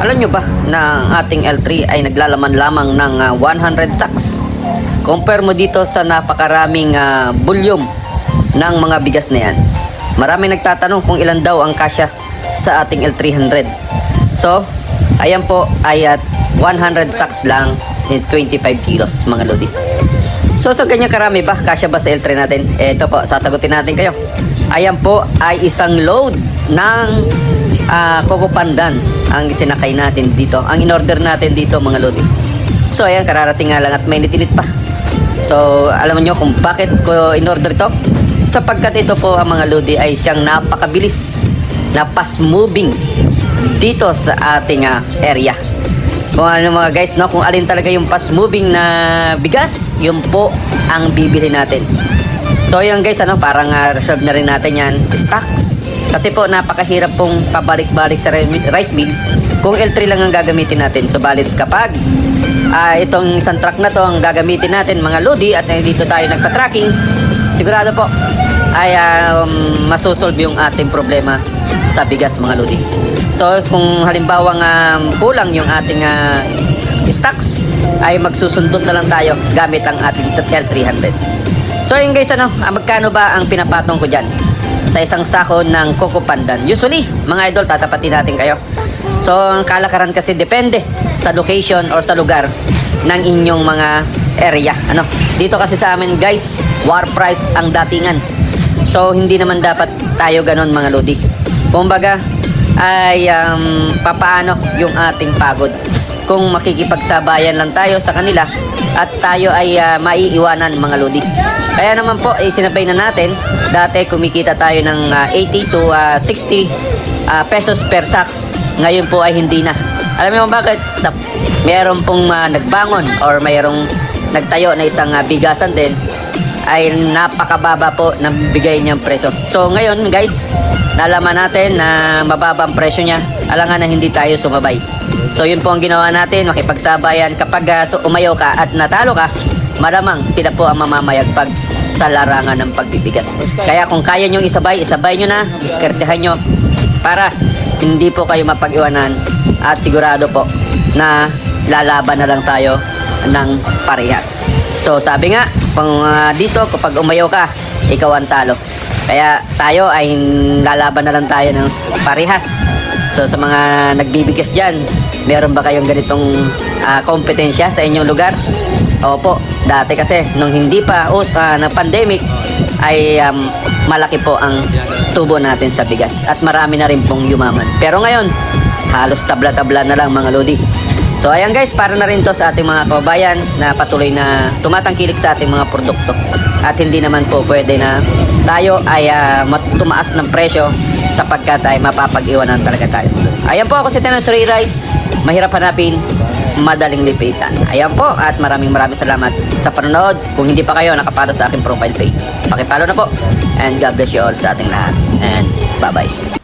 Alam nyo ba na ang ating L3 ay naglalaman lamang ng 100 sacks? Compare mo dito sa napakaraming volume ng mga bigas na yan. Maraming nagtatanong kung ilan daw ang kasya sa ating L300. So, ayan po ay 100 sacks lang in 25 kilos mga lodi. So sa ganyan karami ba, kasya ba sa L3 natin? Ito po, sasagutin natin kayo. Ayan po ay isang load ng Coco Pandan ang isinakay natin dito. Ang in-order natin dito mga lodi. So ayan, kararating nga lang at mainit-init pa. So alam nyo kung bakit ko in-order ito? Sapagkat ito po ang mga lodi ay siyang napakabilis na fast moving dito sa ating area. Kung ano mga guys, no, kung alin talaga yung fast moving na bigas, yun po ang bibili natin. So yun guys, parang reserve na rin natin yan, stocks. Kasi po napakahirap pong pabalik-balik sa rice mill kung L3 lang ang gagamitin natin. So balit kapag itong isang truck na to ang gagamitin natin mga lodi at dito tayo nagpa-tracking, sigurado po ay masusolve yung ating problema sa bigas mga lodi. So kung halimbawa kulang yung ating stocks, ay magsusundot na lang tayo gamit ang ating L300. So yun guys, magkano ba ang pinapatong ko dyan sa isang sako ng Coco Pandan? Usually mga idol, tatapatin natin kayo. So ang kalakaran kasi depende sa location or sa lugar ng inyong mga area. Dito kasi sa amin guys, war price ang datingan. So hindi naman dapat tayo ganon mga lodi. Kumbaga ay papaano yung ating pagod kung makikipagsabayan lang tayo sa kanila at tayo ay maiiwanan mga lodi. Kaya naman po sinabay na natin. Dati kumikita tayo ng 80 to 60 pesos per sacks. Ngayon po ay hindi na. Alam mo bakit? Mayroon pong nagbangon or mayroong nagtayo na isang bigasan din, ay napakababa po ng bigay niyang presyo. So ngayon guys, nalaman natin na mababa ang presyo niya, alangan na hindi tayo sumabay. So yun po ang ginawa natin, makipagsabayan. Kapag umayaw ka at natalo ka, malamang sila po ang mamamayagpag sa larangan ng pagbibigas. Kaya kung kaya nyo isabay nyo na, diskartehan nyo para hindi po kayo mapag-iwanan at sigurado po na lalaban na lang tayo ng parehas. So sabi nga, dito kapag umayaw ka, ikaw ang talo. Kaya tayo ay lalaban na lang tayo ng parehas. So sa mga nagbibigas dyan, meron ba kayong ganitong kompetensya sa inyong lugar? Opo, dati kasi nung hindi pa na pandemic ay malaki po ang tubo natin sa bigas at marami na rin pong yumaman. Pero ngayon, halos tabla-tabla na lang mga lodi. So ayan guys, para na rin to sa ating mga kababayan na patuloy na tumatangkilik sa ating mga produkto. At hindi naman po pwede na tayo ay tumaas ng presyo sapagkat ay mapapag-iwanan talaga tayo. Ayan po, ako si Tenos Ray Rice. Mahirap hanapin, madaling lipitan. Ayan po, at maraming salamat sa panonood. Kung hindi pa kayo nakapalo sa aking profile page, pakipalo na po. And God bless you all sa ating lahat. And bye-bye.